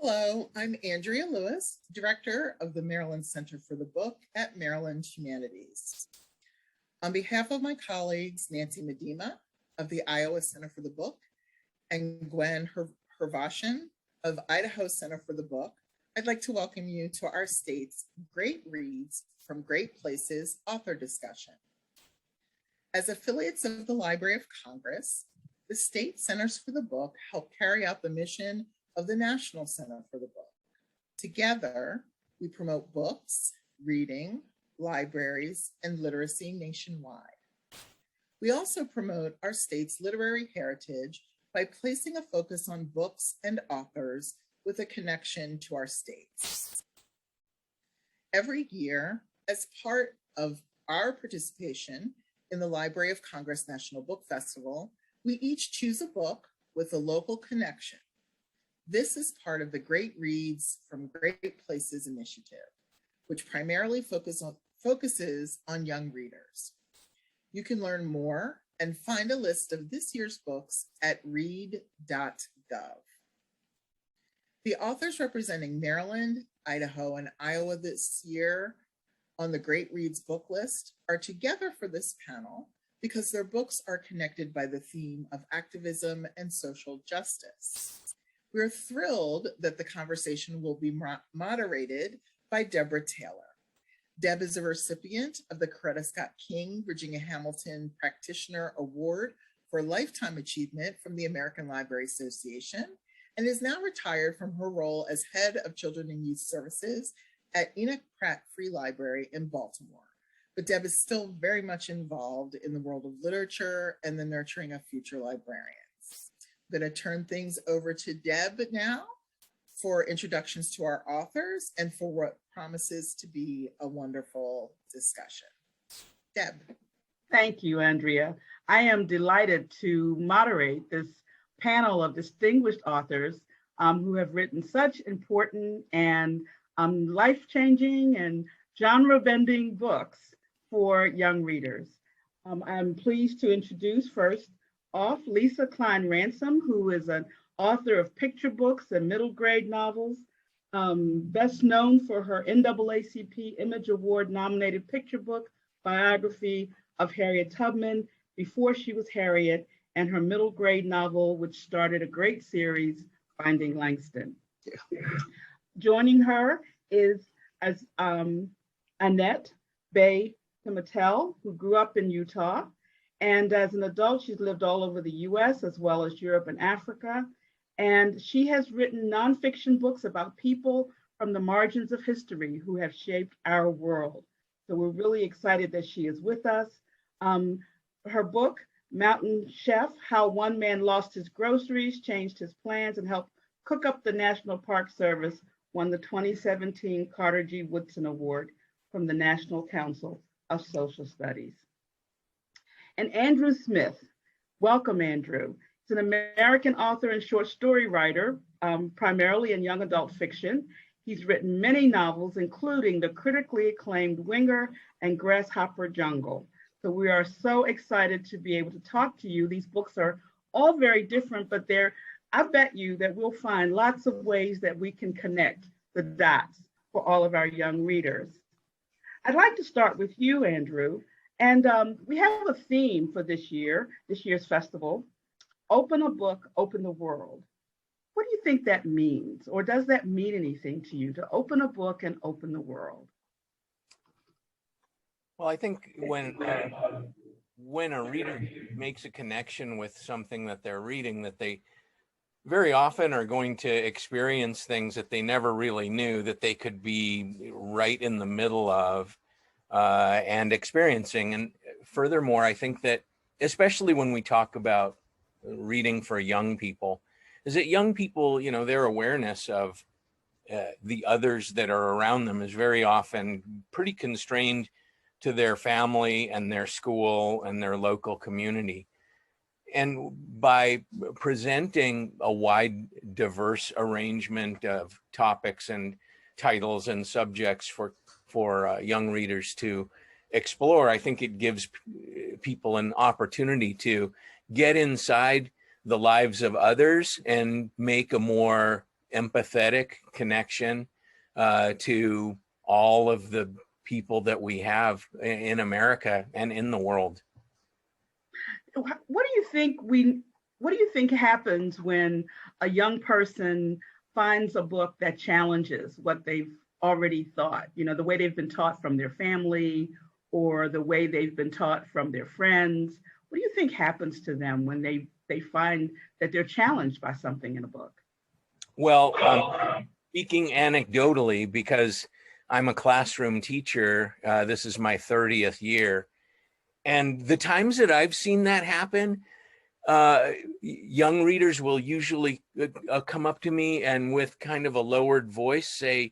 Hello, I'm Andrea Lewis, Director of the Maryland Center for the Book at Maryland Humanities. On behalf of my colleagues, Nancy Medema of the Iowa Center for the Book and Gwen Hervashian of Idaho Center for the Book, I'd like to welcome you to our state's Great Reads from Great Places author discussion. As affiliates of the Library of Congress, the State Centers for the Book help carry out the mission of the National Center for the Book. Together, we promote books, reading, libraries, and literacy nationwide. We also promote our state's literary heritage by placing a focus on books and authors with a connection to our states. Every year, as part of our participation in the Library of Congress National Book Festival, we each choose a book with a local connection. This is part of the Great Reads from Great Places initiative, which primarily focuses on young readers. You can learn more and find a list of this year's books at read.gov. The authors representing Maryland, Idaho, and Iowa this year on the Great Reads book list are together for this panel because their books are connected by the theme of activism and social justice. We're thrilled that the conversation will be moderated by Deborah Taylor. Deb is a recipient of the Coretta Scott King Virginia Hamilton Practitioner Award for Lifetime Achievement from the American Library Association and is now retired from her role as head of Children and Youth Services at Enoch Pratt Free Library in Baltimore. But Deb is still very much involved in the world of literature and the nurturing of future librarians. I'm going to turn things over to Deb now for introductions to our authors and for what promises to be a wonderful discussion. Deb. Thank you, Andrea. I am delighted to moderate this panel of distinguished authors who have written such important and life-changing and genre-bending books for young readers. I'm pleased to introduce first off Lesa Cline-Ransome, who is an author of picture books and middle grade novels, best known for her NAACP Image Award nominated picture book biography of Harriet Tubman, Before She Was Harriet, and her middle grade novel, which started a great series, Finding Langston. Joining her is Annette Pimentel, who grew up in Utah. And as an adult, she's lived all over the US as well as Europe and Africa. And she has written nonfiction books about people from the margins of history who have shaped our world. So we're really excited that she is with us. Her book, Mountain Chef, How One Man Lost His Groceries, Changed His Plans, and Helped Cook Up the National Park Service, won the 2017 Carter G. Woodson Award from the National Council of Social Studies. And Andrew Smith, welcome Andrew. He's an American author and short story writer, primarily in young adult fiction. He's written many novels, including the critically acclaimed Winger and Grasshopper Jungle. So we are so excited to be able to talk to you. These books are all very different, but I bet you that we'll find lots of ways that we can connect the dots for all of our young readers. I'd like to start with you, Andrew. And we have a theme for this year's festival, Open a Book, Open the World. What do you think that means? Or does that mean anything to you, to open a book and open the world? Well, I think when a reader makes a connection with something that they're reading, that they very often are going to experience things that they never really knew that they could be right in the middle of and experiencing. And furthermore, I think that especially when we talk about reading for young people, is that young people, their awareness of the others that are around them is very often pretty constrained to their family and their school and their local community. And by presenting a wide, diverse arrangement of topics and titles and subjects for young readers to explore, I think it gives people an opportunity to get inside the lives of others and make a more empathetic connection to all of the people that we have in America and in the world. What do you think happens when a young person finds a book that challenges what they've already thought, the way they've been taught from their family or the way they've been taught from their friends? What do you think happens to them when they find that they're challenged by something in a book? Well, speaking anecdotally, because I'm a classroom teacher, this is my 30th year. And the times that I've seen that happen, young readers will usually come up to me and with kind of a lowered voice say,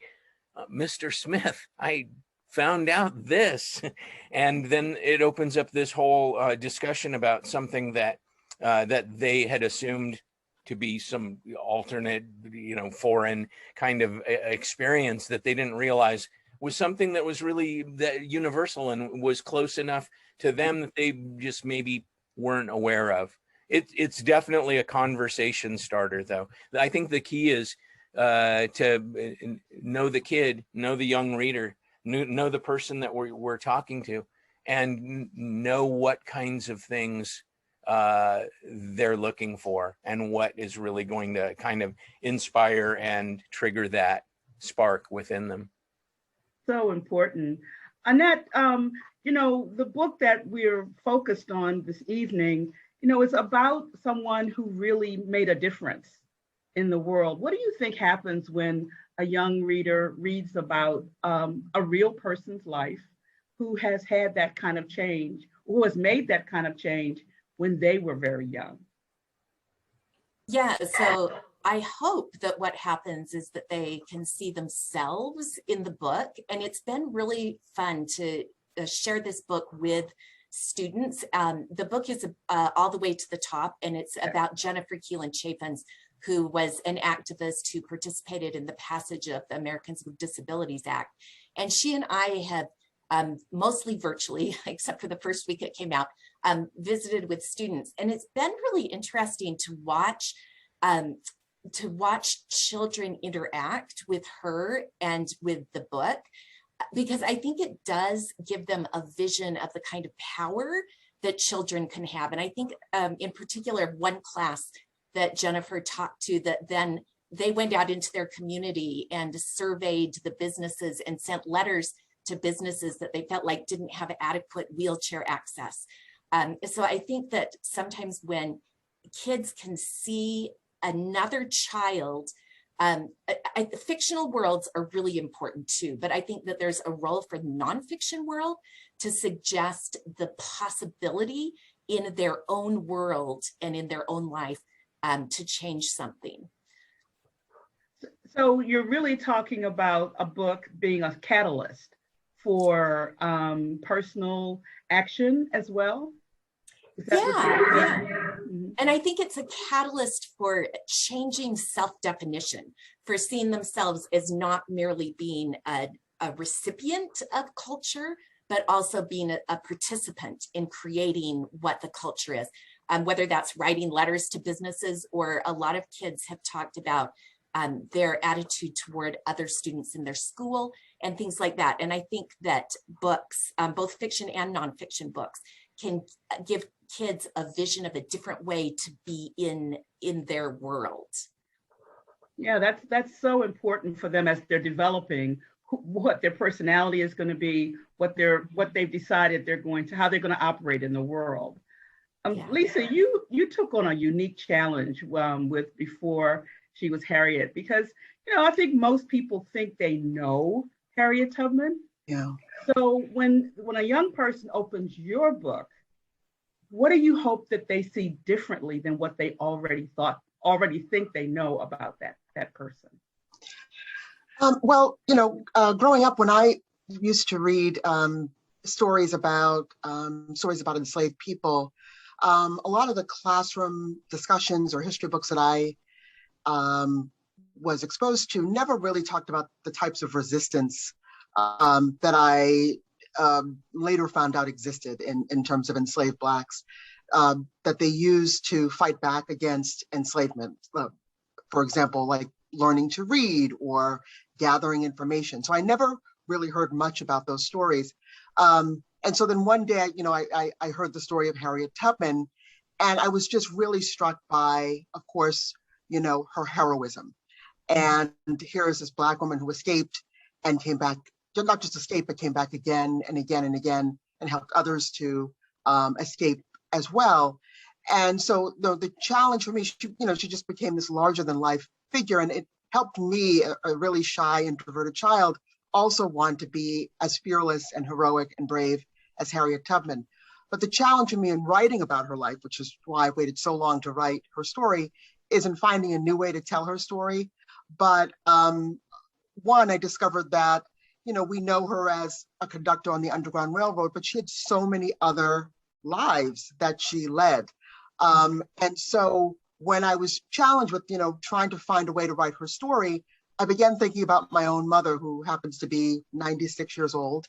Mr. Smith, I found out this. And then it opens up this whole discussion about something that they had assumed to be some alternate, foreign kind of experience that they didn't realize was something that was really universal and was close enough to them that they just maybe weren't aware of. It's definitely a conversation starter, though. I think the key is to know the kid, know the young reader, know the person that we're talking to, and know what kinds of things they're looking for and what is really going to kind of inspire and trigger that spark within them. So important. Annette, the book that we're focused on this evening, is about someone who really made a difference in the world. What do you think happens when a young reader reads about a real person's life who has had that kind of change, who has made that kind of change when they were very young? Yeah, so I hope that what happens is that they can see themselves in the book. And it's been really fun to share this book with students. The book is all the way to the top, and it's about Jennifer Keelan Chaffins, who was an activist who participated in the passage of the Americans with Disabilities Act. And she and I have mostly virtually, except for the first week it came out, visited with students. And it's been really interesting to watch children interact with her and with the book, because I think it does give them a vision of the kind of power that children can have. And I think in particular, one class that Jennifer talked to, that then they went out into their community and surveyed the businesses and sent letters to businesses that they felt like didn't have adequate wheelchair access. So I think that sometimes when kids can see another child, fictional worlds are really important too, but I think that there's a role for the nonfiction world to suggest the possibility in their own world and in their own life to change something. So you're really talking about a book being a catalyst for personal action as well? Yeah. And I think it's a catalyst for changing self-definition, for seeing themselves as not merely being a recipient of culture, but also being a participant in creating what the culture is, whether that's writing letters to businesses, or a lot of kids have talked about their attitude toward other students in their school and things like that. And I think that books, both fiction and nonfiction books, can give kids a vision of a different way to be in their world. Yeah, that's so important for them as they're developing what their personality is going to be, what they've decided how they're going to operate in the world. Lesa, you took on a unique challenge with Before She Was Harriet, because I think most people think they know Harriet Tubman. Yeah. So when a young person opens your book, what do you hope that they see differently than what they already think they know about that person? Growing up, when I used to read stories about enslaved people, a lot of the classroom discussions or history books that I was exposed to never really talked about the types of resistance that I later found out existed in terms of enslaved Blacks, that they used to fight back against enslavement. For example, like learning to read or gathering information. So I never really heard much about those stories. And so then one day, I heard the story of Harriet Tubman, and I was just really struck by, of course, her heroism. And here is this Black woman who escaped and came back, not just escaped, but came back again and again and again, and helped others to escape as well. And so the challenge for me, she just became this larger than life figure, and it helped me, a really shy, introverted child, also want to be as fearless and heroic and brave as Harriet Tubman. But the challenge for me in writing about her life, which is why I waited so long to write her story, is in finding a new way to tell her story. But one, I discovered that, we know her as a conductor on the Underground Railroad, but she had so many other lives that she led. And so when I was challenged with, trying to find a way to write her story, I began thinking about my own mother, who happens to be 96 years old,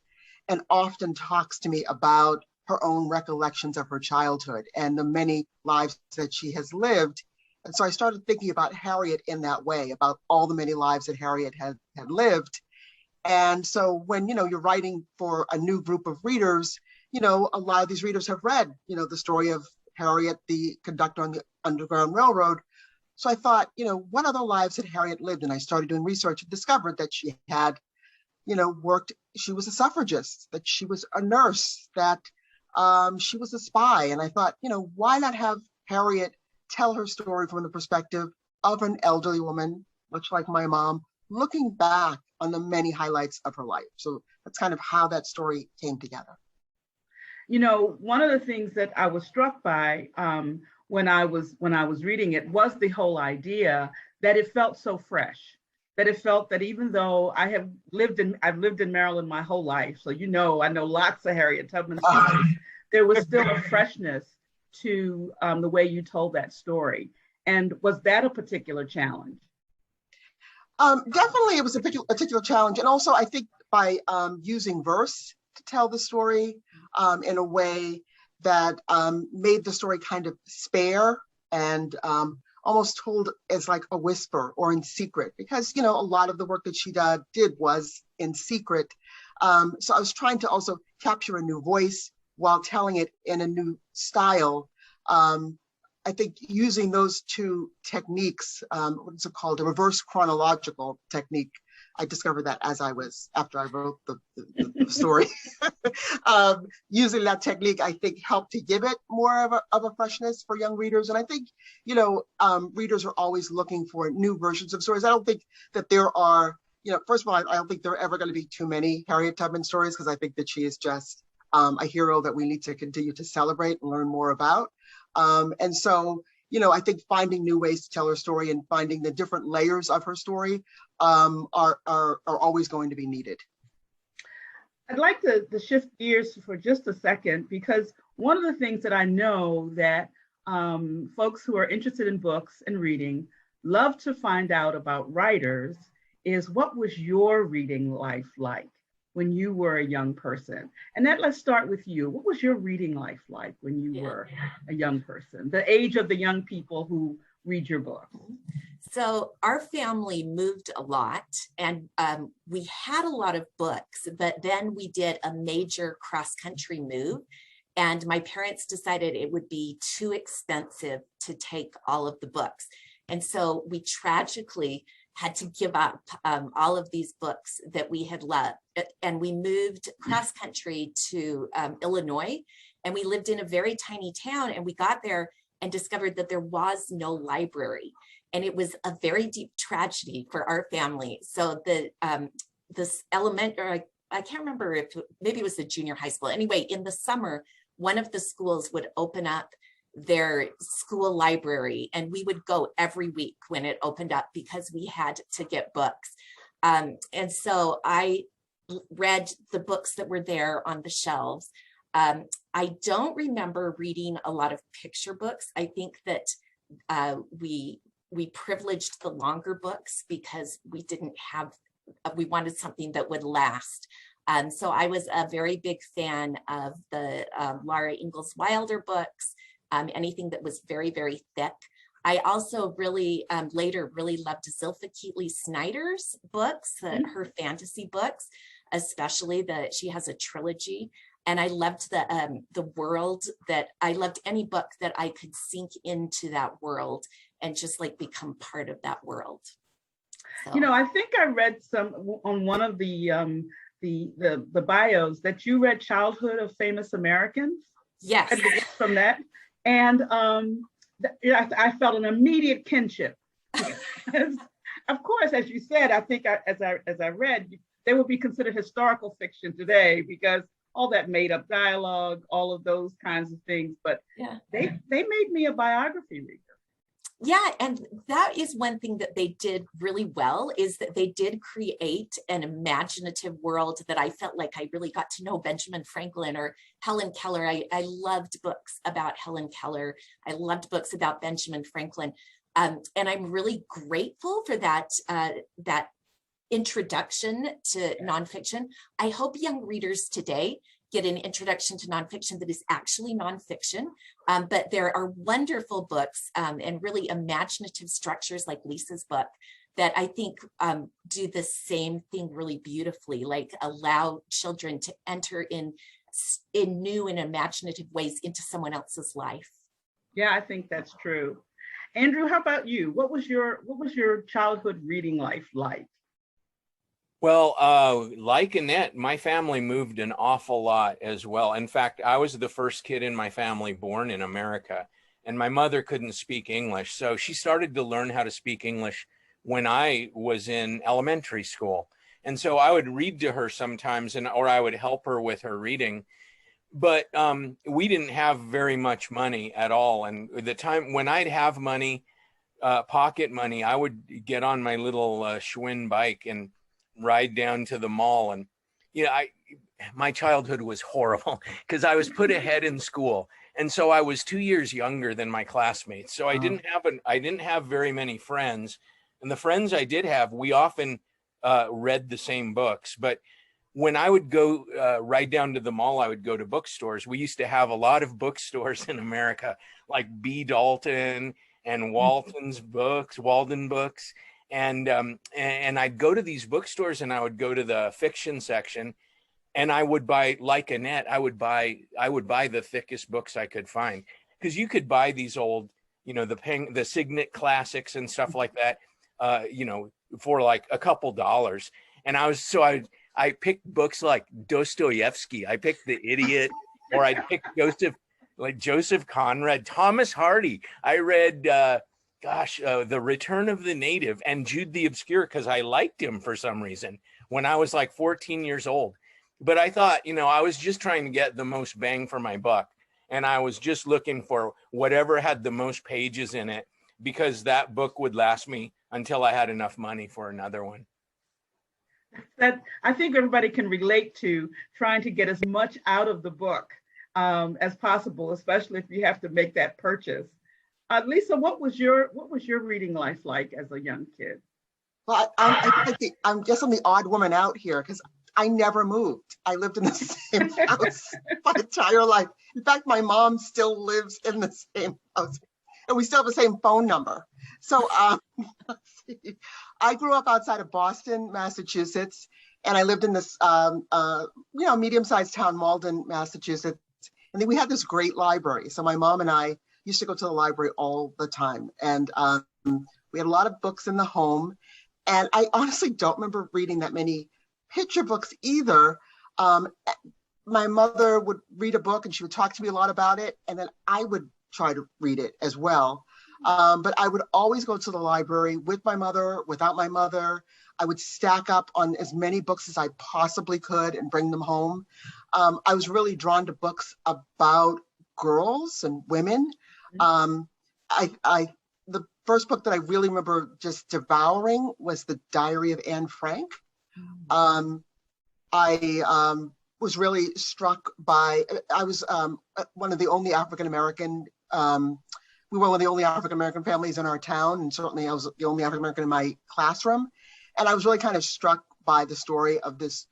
and often talks to me about her own recollections of her childhood and the many lives that she has lived. And so I started thinking about Harriet in that way, about all the many lives that Harriet had lived. And so when, you're writing for a new group of readers, a lot of these readers have read, the story of Harriet, the conductor on the Underground Railroad. So I thought, what other lives had Harriet lived? And I started doing research and discovered that she had, she was a suffragist, that she was a nurse, that she was a spy. And I thought, why not have Harriet tell her story from the perspective of an elderly woman, much like my mom, looking back on the many highlights of her life. So that's kind of how that story came together. One of the things that I was struck by when I was reading it was the whole idea that it felt so fresh, that it felt that even though I've lived in Maryland my whole life, so I know lots of Harriet Tubman stories, there was still a freshness to the way you told that story. And was that a particular challenge? Definitely, it was a particular challenge. And also, I think by using verse to tell the story in a way that made the story kind of spare and almost told as like a whisper or in secret, because, a lot of the work that she did was in secret. So I was trying to also capture a new voice while telling it in a new style. I think using those two techniques, what is it called? A reverse chronological technique. I discovered that after I wrote the story. Using that technique, I think, helped to give it more of a freshness for young readers. And I think, readers are always looking for new versions of stories. I don't think that there are, first of all, I don't think there are ever going to be too many Harriet Tubman stories, because I think that she is just a hero that we need to continue to celebrate and learn more about. And so, I think finding new ways to tell her story and finding the different layers of her story are always going to be needed. I'd like to shift gears for just a second, because one of the things that I know that folks who are interested in books and reading love to find out about writers is, what was your reading life like when you were a young person? Annette, let's start with you. What was your reading life like when you were a young person, the age of the young people who read your book? So our family moved a lot, and we had a lot of books, but then we did a major cross-country move, and my parents decided it would be too expensive to take all of the books. And so we tragically had to give up all of these books that we had loved. And we moved cross country to Illinois, and we lived in a very tiny town, and we got there and discovered that there was no library. And it was a very deep tragedy for our family. So this elementary, I can't remember if maybe it was the junior high school. Anyway, in the summer, one of the schools would open up their school library, and we would go every week when it opened up because we had to get books. And so I read the books that were there on the shelves. I don't remember reading a lot of picture books. I think that we privileged the longer books because we wanted something that would last. So I was a very big fan of the Laura Ingalls Wilder books, anything that was very, very thick. I also really later really loved Zilpha Keatley Snyder's books, her fantasy books, especially she has a trilogy. And I loved the world I loved any book that I could sink into that world and just like become part of that world. So. You know, I think I read on one of the bios that you read Childhood of Famous Americans. Yes. From that. And I felt an immediate kinship. Of course, as you said, I think as I read, they would be considered historical fiction today because all that made up dialogue, all of those kinds of things. But yeah, they made me a biography reader. Yeah, and that is one thing that they did really well, is that they did create an imaginative world that I felt like I really got to know Benjamin Franklin or Helen Keller. I loved books about Helen Keller. I loved books about Benjamin Franklin. And I'm really grateful for that introduction to nonfiction. I hope young readers today get an introduction to nonfiction that is actually nonfiction, but there are wonderful books and really imaginative structures like Lesa's book that I think do the same thing really beautifully, like allow children to enter in new and imaginative ways into someone else's life. Yeah, I think that's true. Andrew, how about you? What was your childhood reading life like? Well, like Annette, my family moved an awful lot as well. In fact, I was the first kid in my family born in America, and my mother couldn't speak English. So she started to learn how to speak English when I was in elementary school. And so I would read to her sometimes, or I would help her with her reading. But we didn't have very much money at all. And the time when I'd have money, pocket money, I would get on my little Schwinn bike and ride down to the mall. And my childhood was horrible because I was put ahead in school, and so I was 2 years younger than my classmates. So I didn't have very many friends, and the friends I did have, we often read the same books. But when I would go ride down to the mall, I would go to bookstores. We used to have a lot of bookstores in America, like B. Dalton and Walden Books. And I'd go to these bookstores, and I would go to the fiction section, and I would buy, like Annette, I would buy the thickest books I could find, because you could buy these old, the Signet classics and stuff like that, for like a couple dollars. And I picked books like Dostoevsky. I picked The Idiot, or I'd pick Joseph Conrad, Thomas Hardy. I read, The Return of the Native and Jude the Obscure, because I liked him for some reason when I was like 14 years old. But I thought, I was just trying to get the most bang for my buck. And I was just looking for whatever had the most pages in it, because that book would last me until I had enough money for another one. That I think everybody can relate to, trying to get as much out of the book as possible, especially if you have to make that purchase. Lesa, what was your reading life like as a young kid? Well, I'm guess I'm the odd woman out here because I never moved. I lived in the same house my entire life. In fact, my mom still lives in the same house, and we still have the same phone number. So I grew up outside of Boston, Massachusetts, and I lived in this medium-sized town, Malden, Massachusetts. And then we had this great library. So my mom and I used to go to the library all the time, and we had a lot of books in the home. And I honestly don't remember reading that many picture books either. My mother would read a book and she would talk to me a lot about it, and then I would try to read it as well. But I would always go to the library with my mother, without my mother. I would stack up on as many books as I possibly could and bring them home. I was really drawn to books about girls and women. The first book that I really remember just devouring was The Diary of Anne Frank. I was really struck by, I was one of the only African-American, we were one of the only African-American families in our town, and certainly I was the only African-American in my classroom. And I was really kind of struck by the story of this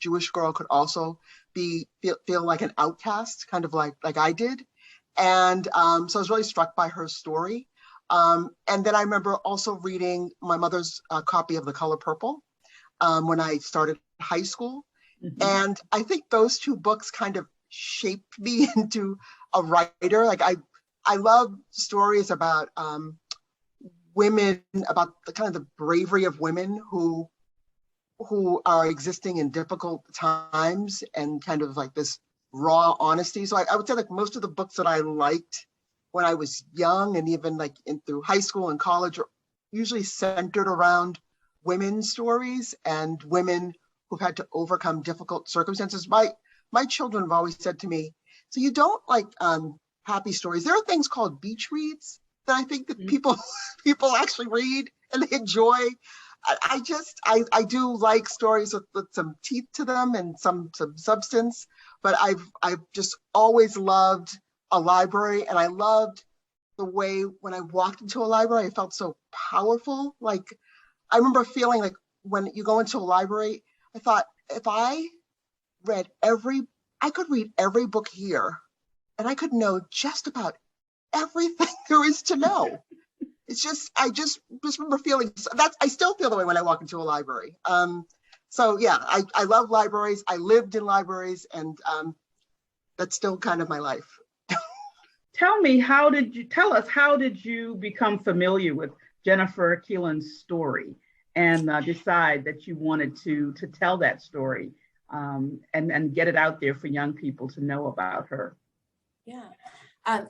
Jewish girl could also feel like an outcast, kind of like I did. And so I was really struck by her story. And then I remember also reading my mother's copy of The Color Purple when I started high school. Mhm. And I think those two books kind of shaped me into a writer. Like I love stories about women, about the kind of the bravery of women who are existing in difficult times, and kind of like this raw honesty. So I would say like most of the books that I liked when I was young, and even like through high school and college, are usually centered around women's stories and women who've had to overcome difficult circumstances. My children have always said to me, so you don't like happy stories. There are things called beach reads that I think that people actually read and they enjoy. I do like stories with some teeth to them and some substance, but I've just always loved a library, and I loved the way when I walked into a library, I felt so powerful. Like I remember feeling like when you go into a library, I thought if I could read every book here, and I could know just about everything there is to know. It's just, I just remember feeling that. I still feel the way when I walk into a library. So yeah, I love libraries. I lived in libraries, and that's still kind of my life. Tell us, how did you become familiar with Jennifer Keelan's story and decide that you wanted to tell that story and get it out there for young people to know about her? Yeah.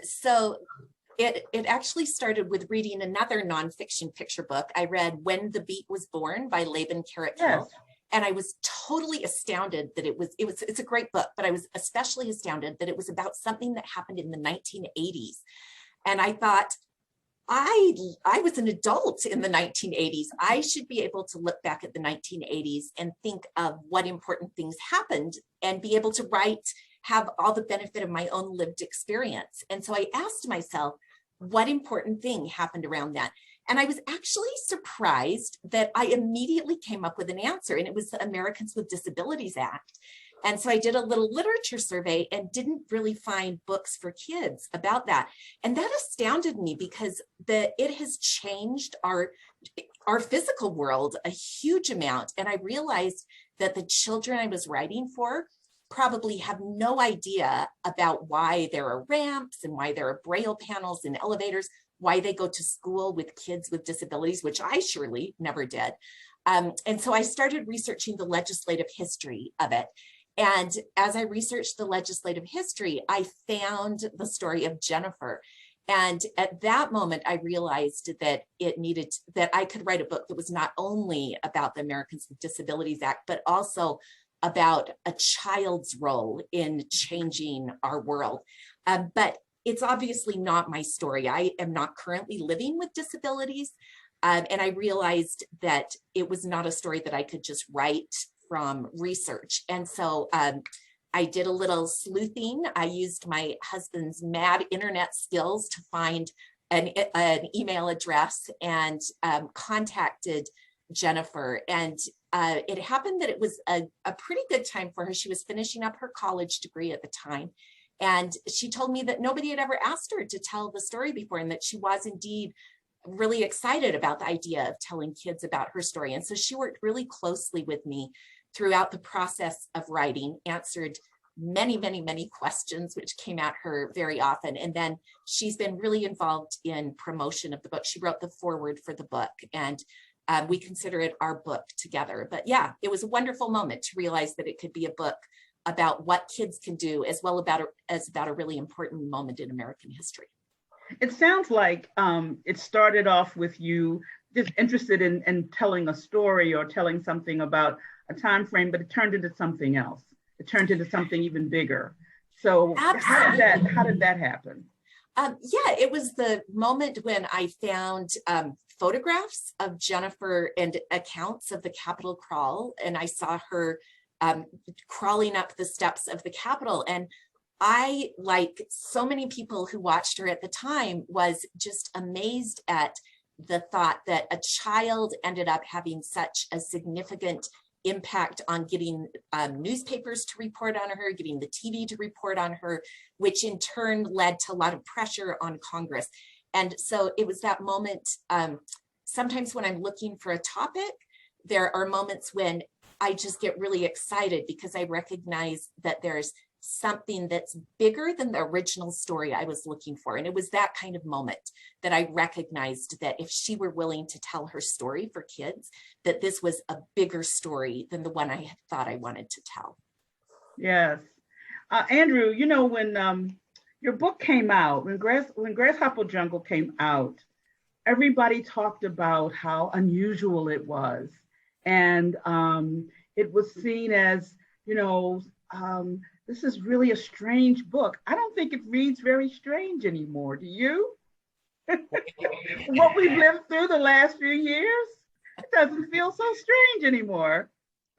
So it actually started with reading another nonfiction picture book. I read When the Beat Was Born by Laban Carrot Hill. Yes. And I was totally astounded that it's a great book, but I was especially astounded that it was about something that happened in the 1980s. And I thought, I was an adult in the 1980s. I should be able to look back at the 1980s and think of what important things happened and be able to have all the benefit of my own lived experience. And so I asked myself, what important thing happened around that? And I was actually surprised that I immediately came up with an answer, and it was the Americans with Disabilities Act. And so I did a little literature survey and didn't really find books for kids about that. And that astounded me because it has changed our physical world a huge amount. And I realized that the children I was writing for probably have no idea about why there are ramps and why there are braille panels in elevators, why they go to school with kids with disabilities, which I surely never did. And so I started researching the legislative history of it. And as I researched the legislative history, I found the story of Jennifer. And at that moment, I realized that that I could write a book that was not only about the Americans with Disabilities Act, but also about a child's role in changing our world. But it's obviously not my story. I am not currently living with disabilities. And I realized that it was not a story that I could just write from research. And so I did a little sleuthing. I used my husband's mad internet skills to find an email address and contacted Jennifer. And it happened that it was a pretty good time for her. She was finishing up her college degree at the time. And she told me that nobody had ever asked her to tell the story before, and that she was indeed really excited about the idea of telling kids about her story. And so she worked really closely with me throughout the process of writing, answered many, many, many questions, which came at her very often. And then she's been really involved in promotion of the book. She wrote the foreword for the book, and we consider it our book together. But yeah, it was a wonderful moment to realize that it could be a book about what kids can do, as well as about a really important moment in American history. It sounds like it started off with you just interested in telling a story or telling something about a time frame, but it turned into something else. It turned into something even bigger. So how did that happen? Yeah, it was the moment when I found photographs of Jennifer and accounts of the Capitol crawl, and I saw her crawling up the steps of the Capitol. And I, like so many people who watched her at the time, was just amazed at the thought that a child ended up having such a significant impact on getting newspapers to report on her, getting the TV to report on her, which in turn led to a lot of pressure on Congress. And so it was that moment. Sometimes when I'm looking for a topic, there are moments when I just get really excited because I recognize that there's something that's bigger than the original story I was looking for. And it was that kind of moment that I recognized that if she were willing to tell her story for kids, that this was a bigger story than the one I had thought I wanted to tell. Yes. Andrew, you know, when your book came out, when Grasshopper Jungle came out, everybody talked about how unusual it was. And it was seen as, you know, this is really a strange book. I don't think it reads very strange anymore. Do you? What we've lived through the last few years, it doesn't feel so strange anymore.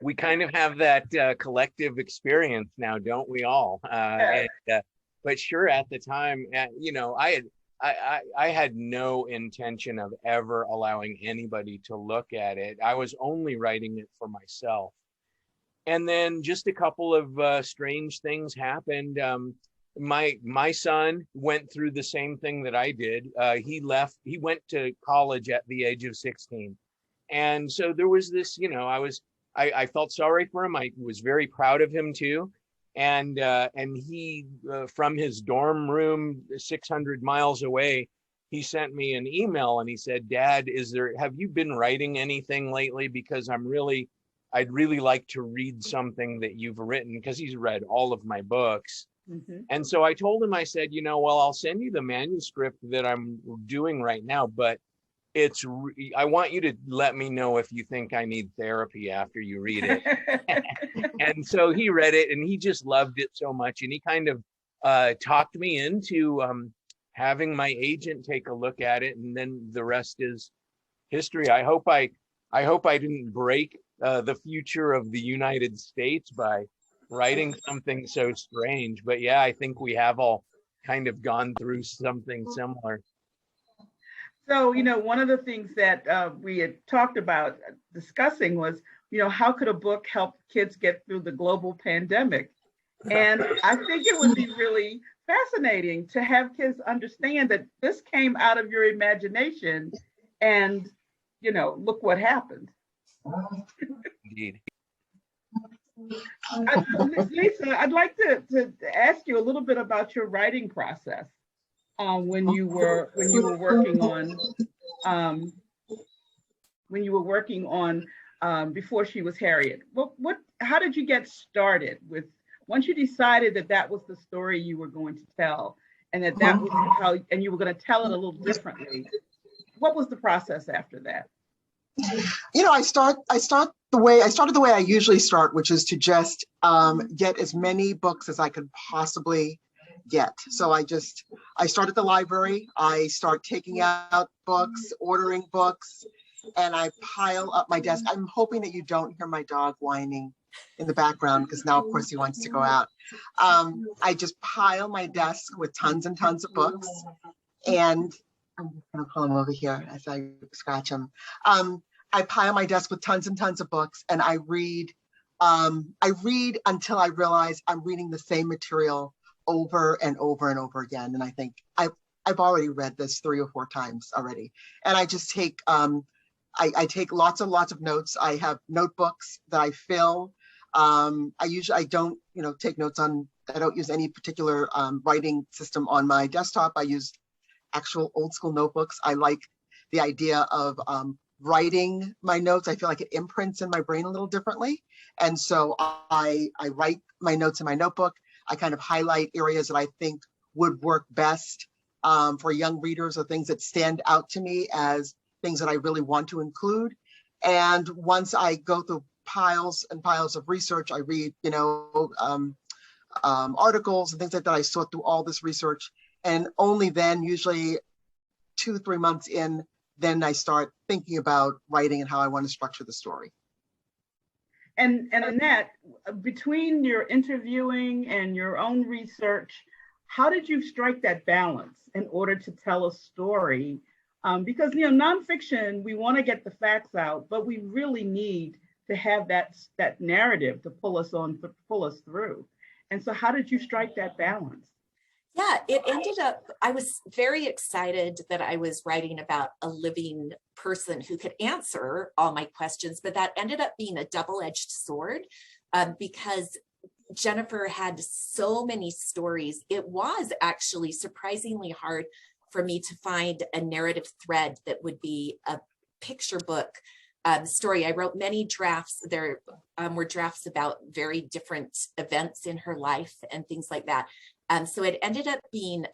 We kind of have that collective experience now, don't we all? Yeah. But sure, at the time, you know, I had no intention of ever allowing anybody to look at it. I was only writing it for myself. And then just a couple of strange things happened. My son went through the same thing that I did. He went to college at the age of 16. And so there was this, you know, I felt sorry for him. I was very proud of him too. And he, from his dorm room 600 miles away, he sent me an email and he said, "Dad, have you been writing anything lately? Because I'd really like to read something that you've written," because he's read all of my books. Mm-hmm. And so I told him, I said, you know, well, I'll send you the manuscript that I'm doing right now, but I want you to let me know if you think I need therapy after you read it. And so he read it and he just loved it so much. And he kind of talked me into having my agent take a look at it. And then the rest is history. I hope I didn't break the future of the United States by writing something so strange. But yeah, I think we have all kind of gone through something similar. So, you know, one of the things that we had talked about discussing was, you know, how could a book help kids get through the global pandemic? And I think it would be really fascinating to have kids understand that this came out of your imagination and, you know, look what happened. Indeed. Lesa, I'd like to ask you a little bit about your writing process when you were working on Before She Was Harriet. How did you get started with, once you decided that that was the story you were going to tell, and that was how, and you were going to tell it a little differently? What was the process after that? You know, I started the way I usually start, which is to just get as many books as I could possibly get. So I start at the library. I start taking out books, ordering books, and I pile up my desk. I'm hoping that you don't hear my dog whining in the background, because now, of course, he wants to go out. I just pile my desk with tons and tons of books, and I'm gonna pull him over here as I scratch him. I pile my desk with tons and tons of books, and I read until I realize I'm reading the same material over and over and over again. And I think I've already read this 3 or 4 times already. And I just take I take lots and lots of notes. I have notebooks that I fill. I don't, you know, take notes on. I don't use any particular writing system on my desktop. I use actual old school notebooks. I like the idea of writing my notes. I feel like it imprints in my brain a little differently. And so I write my notes in my notebook. I kind of highlight areas that I think would work best for young readers, or things that stand out to me as things that I really want to include. And once I go through piles and piles of research, I read, you know, articles and things like that. I sort through all this research, and only then, usually 2-3 months in, then I start thinking about writing and how I want to structure the story. And Annette, between your interviewing and your own research, how did you strike that balance in order to tell a story? Because, you know, nonfiction, we want to get the facts out, but we really need to have that narrative to pull us through. And so how did you strike that balance? Yeah, it ended up, I was very excited that I was writing about a living person who could answer all my questions, but that ended up being a double-edged sword because Jennifer had so many stories. It was actually surprisingly hard for me to find a narrative thread that would be a picture book story. I wrote many drafts. There were drafts about very different events in her life and things like that. So it ended up being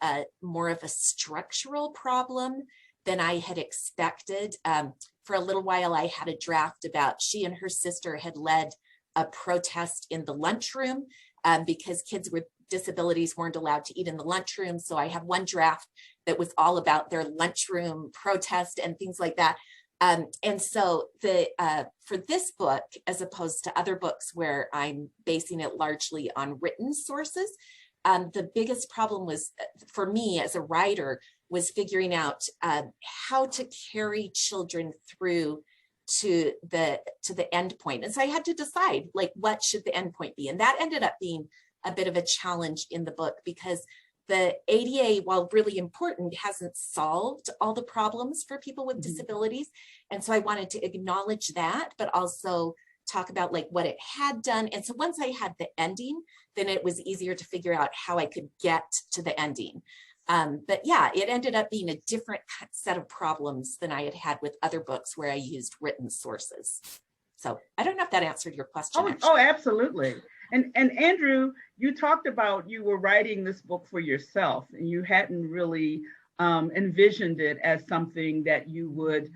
more of a structural problem than I had expected. For a little while, I had a draft about she and her sister had led a protest in the lunchroom because kids with disabilities weren't allowed to eat in the lunchroom. So I had one draft that was all about their lunchroom protest and things like that. And so for this book, as opposed to other books where I'm basing it largely on written sources, the biggest problem was for me as a writer was figuring out how to carry children through to the end point. And so I had to decide, like, what should the end point be? And that ended up being a bit of a challenge in the book because the ADA, while really important, hasn't solved all the problems for people with disabilities. And so I wanted to acknowledge that, but also talk about like what it had done. And so once I had the ending, then it was easier to figure out how I could get to the ending. But yeah, it ended up being a different set of problems than I had had with other books where I used written sources. So I don't know if that answered your question. Oh, absolutely. And Andrew, you talked about you were writing this book for yourself and you hadn't really envisioned it as something that you would,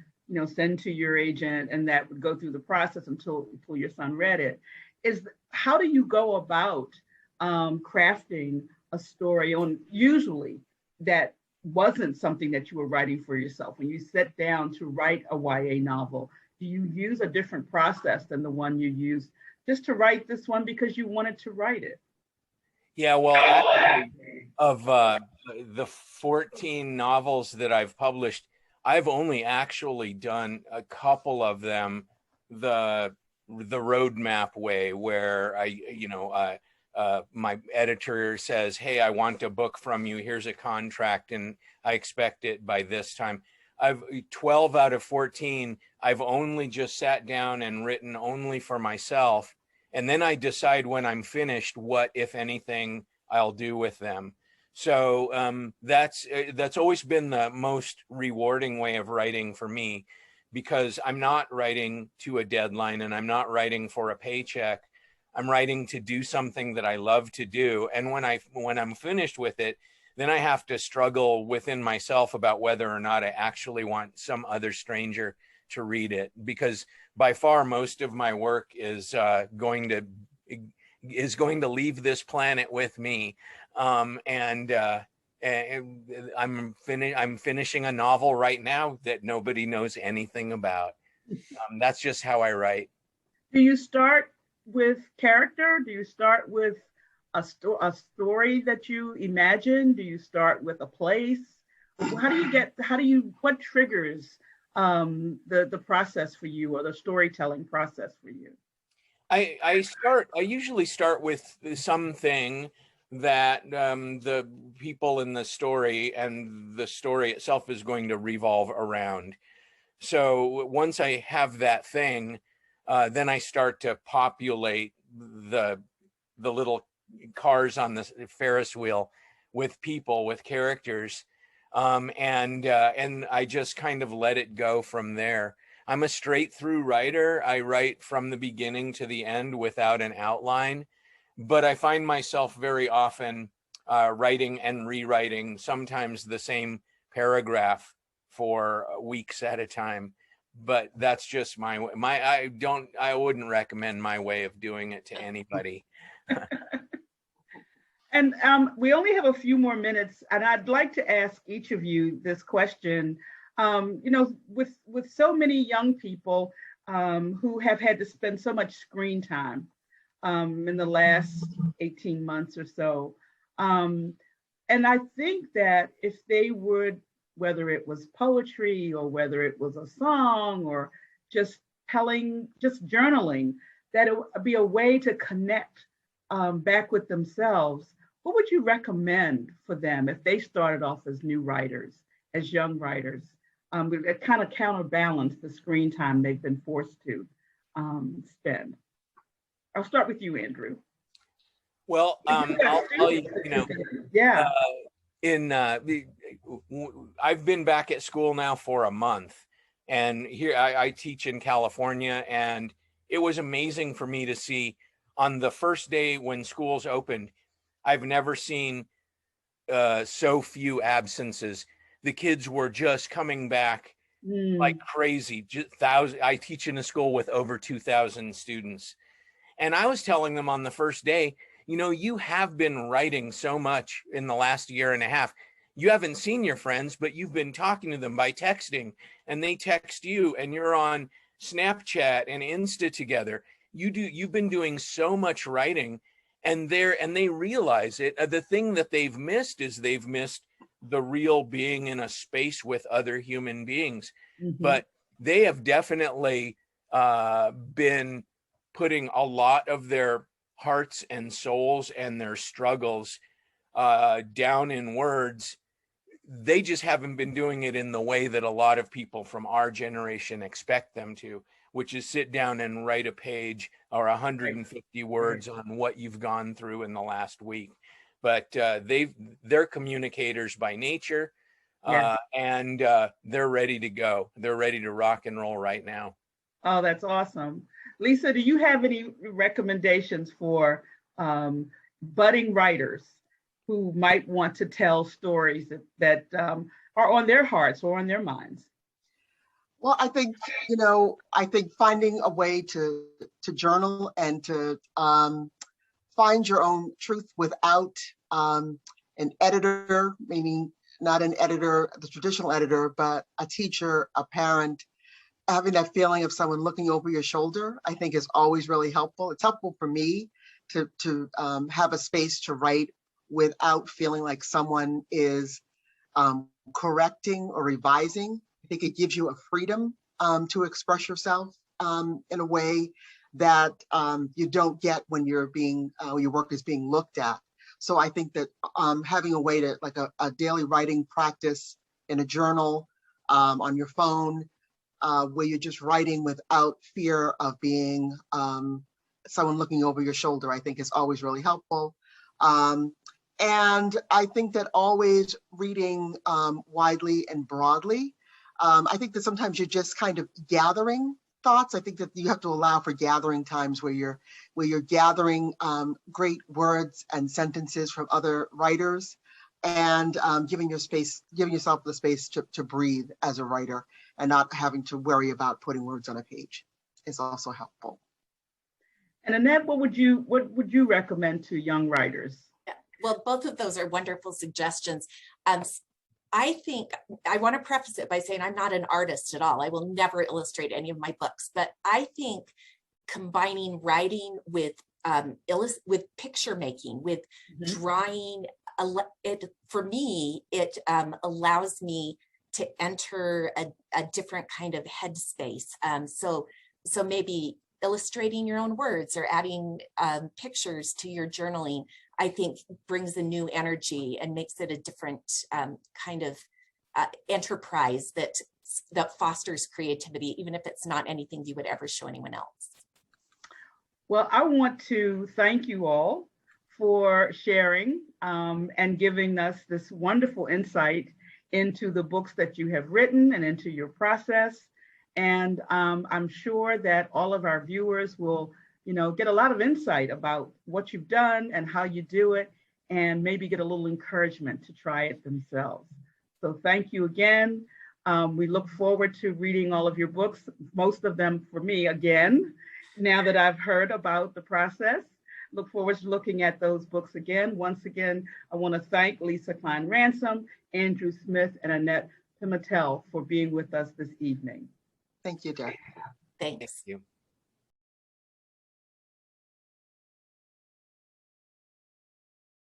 send to your agent and that would go through the process until your son read it. How do you go about crafting a story on usually that wasn't something that you were writing for yourself? When you sit down to write a YA novel, do you use a different process than the one you used just to write this one because you wanted to write it? Yeah, well, actually, of the 14 novels that I've published, I've only actually done a couple of them the roadmap way, where my editor says, "Hey, I want a book from you. Here's a contract, and I expect it by this time." 12 out of 14, I've only just sat down and written only for myself. And then I decide when I'm finished, what, if anything, I'll do with them. So that's always been the most rewarding way of writing for me, because I'm not writing to a deadline and I'm not writing for a paycheck. I'm writing to do something that I love to do. And when I'm finished with it, then I have to struggle within myself about whether or not I actually want some other stranger to read it, because by far most of my work is going to leave this planet with me. And I'm finishing a novel right now that nobody knows anything about. That's just how I write. Do you start with character? Do you start with a story that you imagine? Do you start with a place? What triggers the process for you, or the storytelling process for you? I usually start with something that the people in the story and the story itself is going to revolve around. So once I have that thing, then I start to populate the little cars on the Ferris wheel with people, with characters, and I just kind of let it go from there. I'm a straight through writer. I write from the beginning to the end without an outline, but I find myself very often writing and rewriting sometimes the same paragraph for weeks at a time. But that's just I wouldn't recommend my way of doing it to anybody. And we only have a few more minutes, and I'd like to ask each of you this question. With so many young people who have had to spend so much screen time in the last 18 months or so, and I think that if they would, whether it was poetry or whether it was a song or just journaling, that it would be a way to connect back with themselves what would you recommend for them if they started off as new writers, as young writers? It kind of counterbalance the screen time they've been forced to spend. I'll start with you, Andrew. Well, I'll tell you, yeah. I've been back at school now for a month, and here I teach in California, and it was amazing for me to see on the first day when schools opened. I've never seen so few absences. The kids were just coming back like crazy. I teach in a school with over 2,000 students. And I was telling them on the first day, you have been writing so much in the last year and a half. You haven't seen your friends, but you've been talking to them by texting, and they text you, and you're on Snapchat and Insta together. You've been doing so much writing, and they realize it. The thing that they've missed is they've missed the real being in a space with other human beings. But they have definitely been putting a lot of their hearts and souls and their struggles down in words. They just haven't been doing it in the way that a lot of people from our generation expect them to, which is sit down and write a page or 150 words on what you've gone through in the last week. But they're communicators by nature, and they're ready to go. They're ready to rock and roll right now. Oh, that's awesome. Lisa, do you have any recommendations for budding writers who might want to tell stories that are on their hearts or on their minds? Well, I think finding a way to journal and to find your own truth without an editor, meaning not an editor, the traditional editor, but a teacher, a parent. Having that feeling of someone looking over your shoulder, I think, is always really helpful. It's helpful for me to have a space to write without feeling like someone is correcting or revising. I think it gives you a freedom to express yourself in a way that you don't get when your work is being looked at. So I think that having a way to, like a daily writing practice in a journal, on your phone, where you're just writing without fear of being someone looking over your shoulder, I think is always really helpful. And I think that always reading widely and broadly. I think that sometimes you're just kind of gathering thoughts. I think that you have to allow for gathering times where you're gathering great words and sentences from other writers, and giving yourself the space to breathe as a writer, and not having to worry about putting words on a page is also helpful. And Annette, what would you recommend to young writers? Well, both of those are wonderful suggestions. I think I want to preface it by saying I'm not an artist at all. I will never illustrate any of my books, but I think combining writing with picture making, with drawing, for me, it allows me to enter a different kind of headspace. So maybe illustrating your own words or adding pictures to your journaling, I think brings a new energy and makes it a different kind of enterprise that fosters creativity, even if it's not anything you would ever show anyone else. Well, I want to thank you all for sharing and giving us this wonderful insight into the books that you have written and into your process. And I'm sure that all of our viewers will, get a lot of insight about what you've done and how you do it, and maybe get a little encouragement to try it themselves. So thank you again. We look forward to reading all of your books, most of them for me again, now that I've heard about the process. Look forward to looking at those books again. Once again, I want to thank Lesa Cline-Ransome, Andrew Smith, and Annette Pimentel for being with us this evening. Thank you, Deb. Thanks. Thank you.